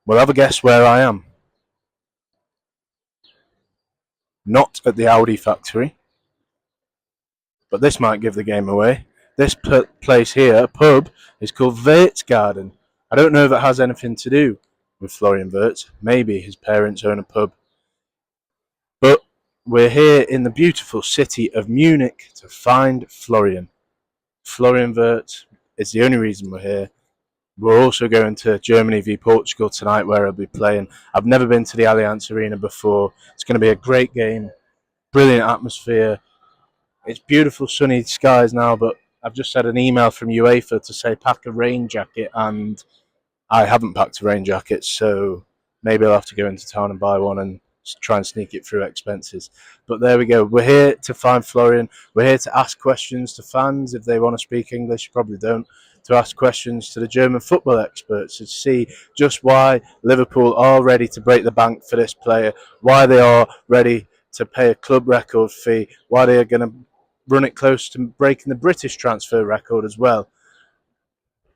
Well, have a guess where I am. Not at the Audi factory, but this might give the game away. This place here, pub, is called Wirtz Garden. I don't know if it has anything to do with Florian Wirtz. Maybe his parents own a pub. But we're here in the beautiful city of Munich to find Florian. Florian Wirtz is the only reason we're here. We're also going to Germany v Portugal tonight, where I'll be playing. I've never been to the Allianz Arena before. It's going to be a great game, brilliant atmosphere. It's beautiful sunny skies now, but I've just had an email from UEFA to say pack a rain jacket, and I haven't packed a rain jacket, so maybe I'll have to go into town and buy one and try and sneak it through expenses. But there we go. We're here to find Florian. We're here to ask questions to fans if they want to speak English. Probably don't. To ask questions to the German football experts to see just why Liverpool are ready to break the bank for this player, why they are ready to pay a club record fee, why they are going to run it close to breaking the British transfer record as well.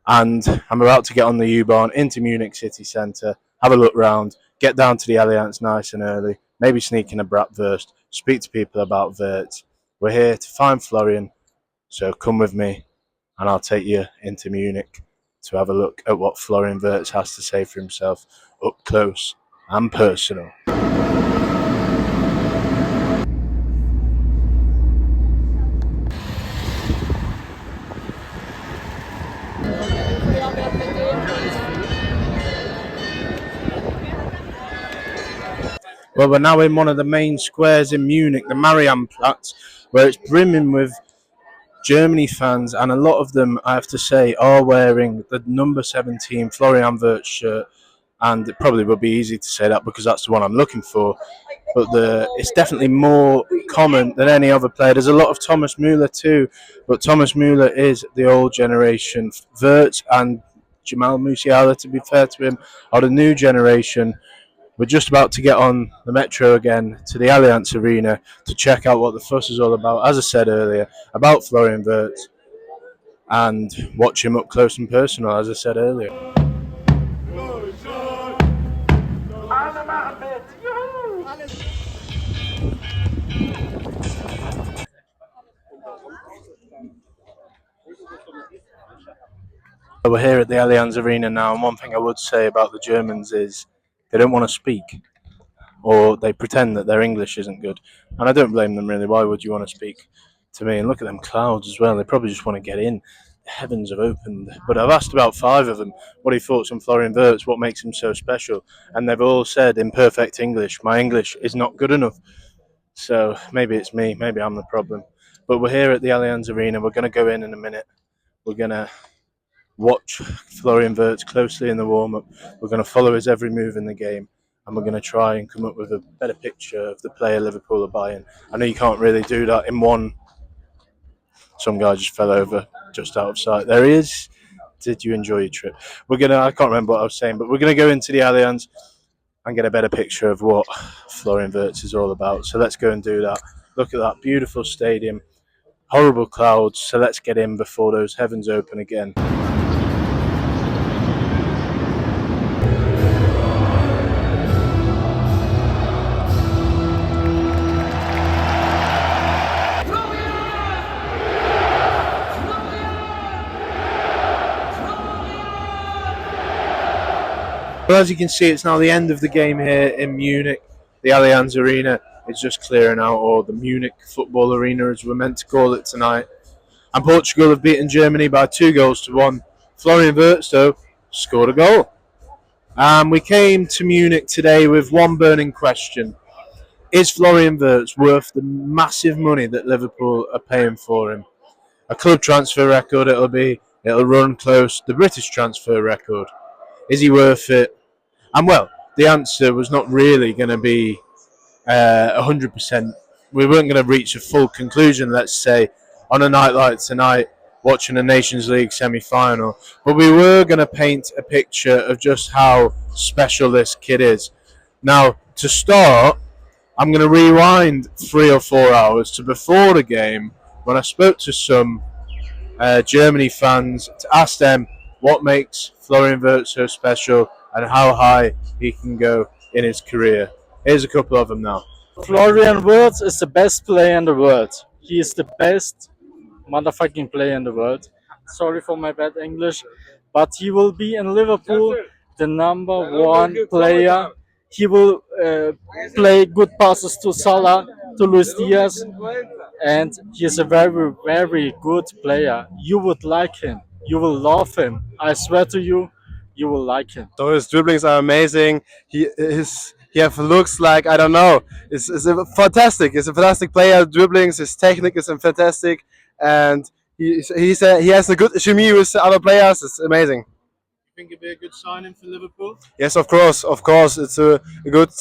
And I'm about to get on the U-Bahn into Munich city centre, have a look round, get down to the Allianz nice and early, maybe sneak in a bratwurst, speak to people about Wirtz. We're here to find Florian, so come with me and I'll take you into Munich to have a look at what Florian Wirtz has to say for himself up close and personal. Well, we're now in one of the main squares in Munich, the Mariannplatz, where it's brimming with Germany fans, and a lot of them, I have to say, are wearing the number 17 Florian Wirtz shirt, and it probably would be easy to say that because that's the one I'm looking for, but it's definitely more common than any other player. There's a lot of Thomas Müller too, but Thomas Müller is the old generation. Wirtz and Jamal Musiala, to be fair to him, are the new generation. We're just about to get on the metro again to the Allianz Arena to check out what the fuss is all about, as I said earlier, about Florian Wirtz, and watch him up close and personal, as I said earlier. We're here at the Allianz Arena now, and one thing I would say about the Germans is they don't want to speak, or they pretend that their English isn't good. And I don't blame them, really. Why would you want to speak to me? And look at them clouds as well. They probably just want to get in. The heavens have opened. But I've asked about 5 of them what he thought on Florian Wirtz, what makes him so special. And they've all said in perfect English, my English is not good enough. So maybe it's me. Maybe I'm the problem. But we're here at the Allianz Arena. We're going to go in a minute. We're going to watch Florian Wirtz closely in the warm-up. We're going to follow his every move in the game, and we're going to try and come up with a better picture of the player Liverpool are buying. I know you can't really do that in one. Some guy just fell over just out of sight. There he is. Did you enjoy your trip? I can't remember what I was saying, but we're going to go into the Allianz and get a better picture of what Florian Wirtz is all about. So let's go and do that. Look at that beautiful stadium. Horrible clouds, so let's get in before those heavens open again. Well, as you can see, it's now the end of the game here in Munich. The Allianz Arena is just clearing out, or the Munich Football Arena as we're meant to call it tonight. And Portugal have beaten Germany by 2-1. Florian Wirtz, though, scored a goal. We came to Munich today with one burning question. Is Florian Wirtz worth the massive money that Liverpool are paying for him? A club transfer record it'll run close to the British transfer record. Is he worth it? And well, the answer was not really going to be 100%. We weren't going to reach a full conclusion, let's say, on a night like tonight, watching a Nations League semi-final. But we were going to paint a picture of just how special this kid is. Now, to start, I'm going to rewind 3 or 4 hours to before the game, when I spoke to some Germany fans to ask them what makes Florian Wirtz so special and how high he can go in his career. Here's a couple of them now. Florian Wirtz is the best player in the world. He is the best motherfucking player in the world. Sorry for my bad English, but he will be in Liverpool the number one player. He will play good passes to Salah, to Luis Diaz, and he is a very, very good player. You would like him. You will love him. I swear to you, you will like him. So his dribblings are amazing. He have looks like I don't know. It's a fantastic. He's a fantastic player. Dribblings, his technique is fantastic, and he has a good chemie with the other players. It's amazing. Think it'd be a good signing for Liverpool? Yes, of course. It's a good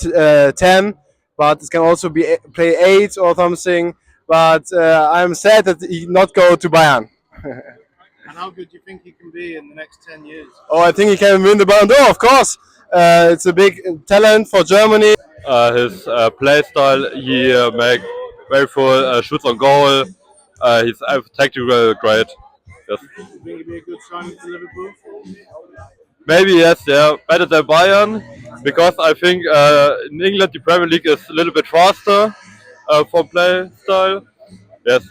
10, but it can also be play 8 or something. But I'm sad that he not go to Bayern. And how good do you think he can be in the next 10 years? Oh, I think he can win the Ballon d'Or, of course. It's a big talent for Germany. His play style, he make very full shoots on goal. He's tactical great. Yes. Do you think it'd be a good signing for Liverpool? Maybe yes, yeah, better than Bayern, because I think in England the Premier League is a little bit faster for play style. Yes,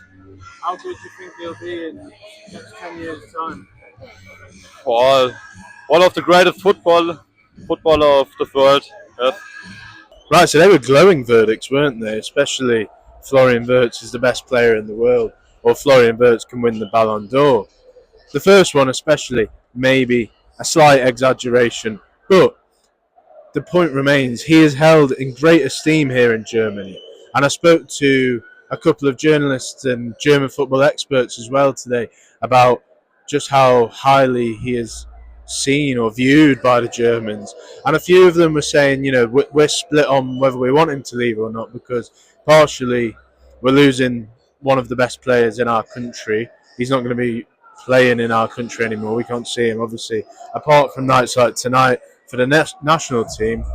How good do you think he'll be in the next 10 years' time? for all, one of the greatest footballer of the world. Yes. Right, so they were glowing verdicts, weren't they? Especially Florian Wirtz is the best player in the world, or Florian Wirtz can win the Ballon d'Or. The first one, especially, maybe a slight exaggeration, but the point remains he is held in great esteem here in Germany. And I spoke to a couple of journalists and German football experts as well today about just how highly he is seen or viewed by the Germans. And a few of them were saying, you know, we're split on whether we want him to leave or not, because partially we're losing one of the best players in our country. He's not going to be playing in our country anymore. We can't see him, obviously, apart from nights like tonight for the national team.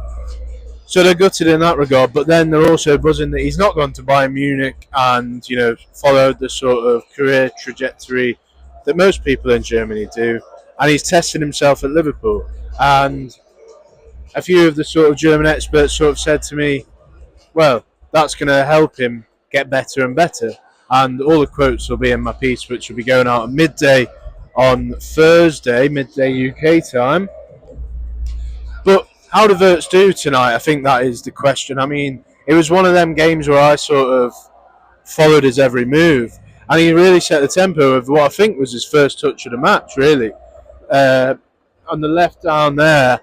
So they're gutted in that regard, but then they're also buzzing that he's not gone to Bayern Munich and, you know, followed the sort of career trajectory that most people in Germany do, and he's tested himself at Liverpool. And a few of the sort of German experts sort of said to me, well, that's going to help him get better and better. And all the quotes will be in my piece, which will be going out at midday on Thursday, midday UK time. But how do Wirtz do tonight? I think that is the question. I mean, it was one of them games where I sort of followed his every move, and he really set the tempo of what I think was his first touch of the match, really. On the left down there,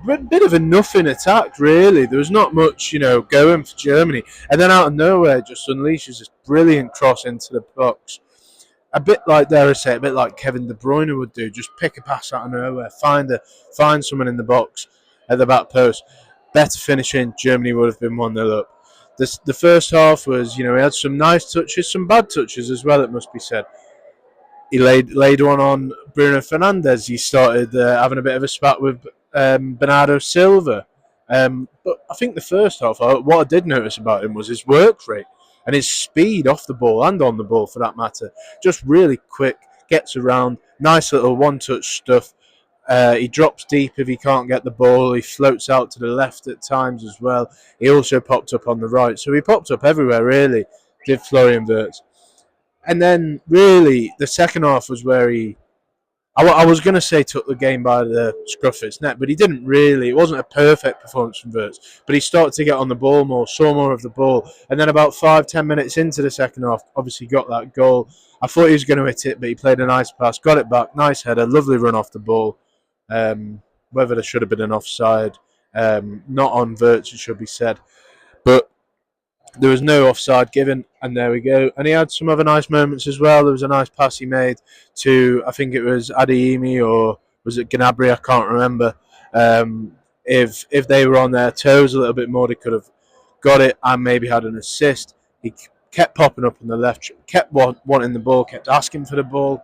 a bit of a nothing attack, really. There was not much, you know, going for Germany. And then out of nowhere, just unleashes this brilliant cross into the box. A bit like, dare I say, a bit like Kevin De Bruyne would do. Just pick a pass out of nowhere, find someone in the box at the back post. Better finishing, Germany would have been 1-0 up. The first half was, you know, he had some nice touches, some bad touches as well, it must be said. He laid one on Bruno Fernandes. He started having a bit of a spat with Bernardo Silva. But I think the first half, what I did notice about him was his work rate and his speed off the ball and on the ball, for that matter. Just really quick, gets around, nice little one-touch stuff. He drops deep if he can't get the ball. He floats out to the left at times as well. He also popped up on the right. So he popped up everywhere, really, did Florian Wirtz. And then, really, the second half was where I was going to say took the game by the scruff of its neck, but he didn't really. It wasn't a perfect performance from Wirtz, but he started to get on the ball more, saw more of the ball. And then about 5-10 minutes into the second half, obviously got that goal. I thought he was going to hit it, but he played a nice pass, got it back, nice header, lovely run off the ball. Whether there should have been an offside, not on Wirtz, it should be said. But there was no offside given, and there we go. And he had some other nice moments as well. There was a nice pass he made to, I think it was Adeyemi, or was it Gnabry? I can't remember. If they were on their toes a little bit more, they could have got it and maybe had an assist. He kept popping up on the left, kept wanting the ball, kept asking for the ball.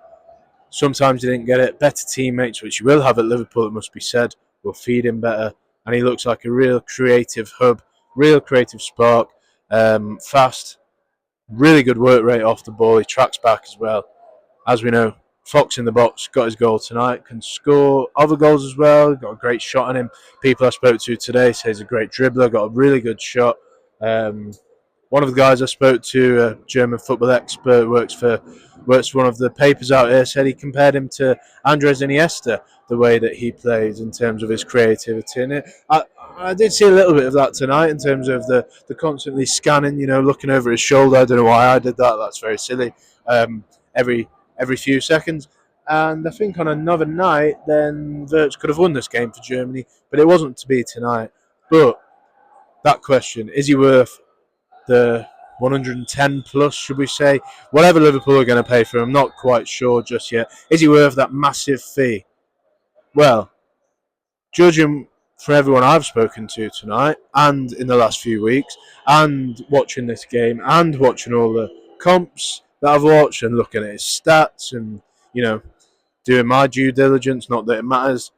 Sometimes he didn't get it. Better teammates, which you will have at Liverpool, it must be said, will feed him better. And he looks like a real creative hub, real creative spark. Fast, really good work rate off the ball. He tracks back as well. As we know, Fox in the box, got his goal tonight, can score other goals as well, got a great shot on him. People I spoke to today say he's a great dribbler, got a really good shot. One of the guys I spoke to, a German football expert, works for one of the papers out here, said he compared him to Andres Iniesta, the way that he plays in terms of his creativity. And I did see a little bit of that tonight in terms of the constantly scanning, looking over his shoulder. I don't know why I did that. That's very silly. Every few seconds. And I think on another night, then Wirtz could have won this game for Germany, but it wasn't to be tonight. But that question, is he worth the 110 plus, should we say? Whatever Liverpool are going to pay for him, I'm not quite sure just yet. Is he worth that massive fee? Well, judging for everyone I've spoken to tonight and in the last few weeks and watching this game and watching all the comps that I've watched and looking at his stats and, doing my due diligence, not that it matters,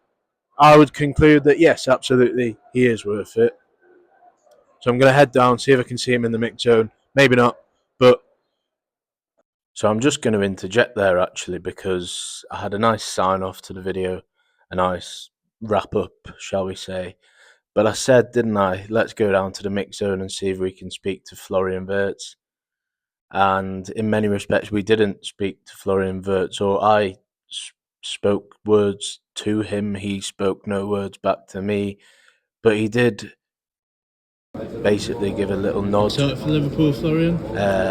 I would conclude that yes, absolutely, he is worth it. So I'm going to head down, see if I can see him in the mix zone. Maybe not, but... So I'm just going to interject there, actually, because I had a nice sign-off to the video, a nice wrap-up, shall we say. But I said, didn't I, let's go down to the mix zone and see if we can speak to Florian Wirtz. And in many respects, we didn't speak to Florian Wirtz, or I spoke words to him. He spoke no words back to me, but he did basically give a little nod. Excited for Liverpool, Florian?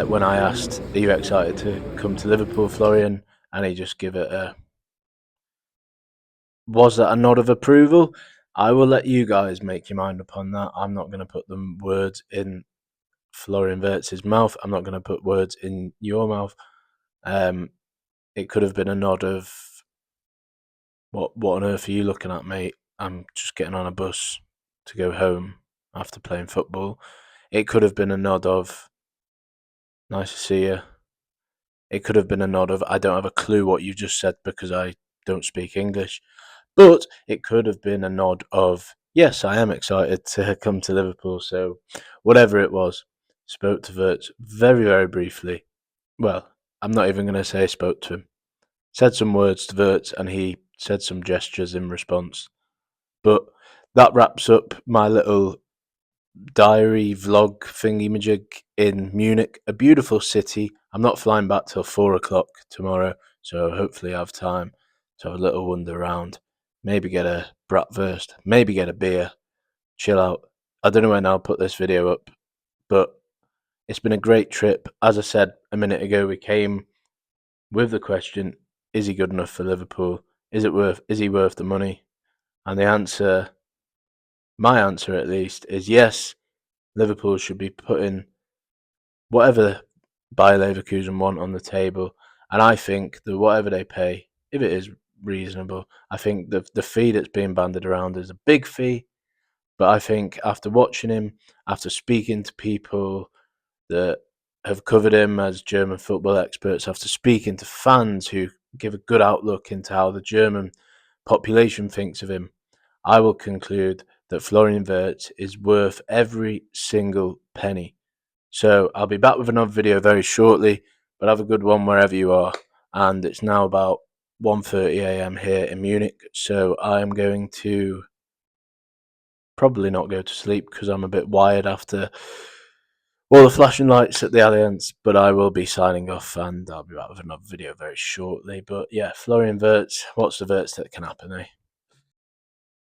When I asked, are you excited to come to Liverpool, Florian? And he just gave it a... Was that a nod of approval? I will let you guys make your mind up on that. I'm not going to put them words in Florian Wirtz's mouth. I'm not going to put words in your mouth. It could have been a nod of, what on earth are you looking at, mate? I'm just getting on a bus to go home after playing football. It could have been a nod of, nice to see you. It could have been a nod of, I don't have a clue what you just said because I don't speak English. But it could have been a nod of, yes, I am excited to come to Liverpool. So whatever it was, spoke to Wirtz very, very briefly. Well, I'm not even going to say spoke to him. Said some words to Wirtz and he said some gestures in response. But that wraps up my little diary vlog thingy-majig in Munich, a beautiful city. I'm not flying back till 4 o'clock tomorrow, so hopefully I have time to have a little wander around. Maybe get a bratwurst, maybe get a beer, chill out. I don't know when I'll put this video up, but it's been a great trip. As I said a minute ago, we came with the question, is he good enough for Liverpool? Is he worth the money? And the answer, my answer at least, is yes. Liverpool should be putting whatever Bayer Leverkusen want on the table. And I think that whatever they pay, if it is reasonable, I think the fee that's being bandied around is a big fee. But I think after watching him, after speaking to people that have covered him as German football experts, after speaking to fans who give a good outlook into how the German population thinks of him, I will conclude that Florian Wirtz is worth every single penny. So I'll be back with another video very shortly, but have a good one wherever you are. And it's now about 1:30 a.m. here in Munich, so I am going to probably not go to sleep because I'm a bit wired after all the flashing lights at the Allianz, but I will be signing off and I'll be back with another video very shortly. But yeah, Florian Wirtz, what's the Wirtz that can happen, eh?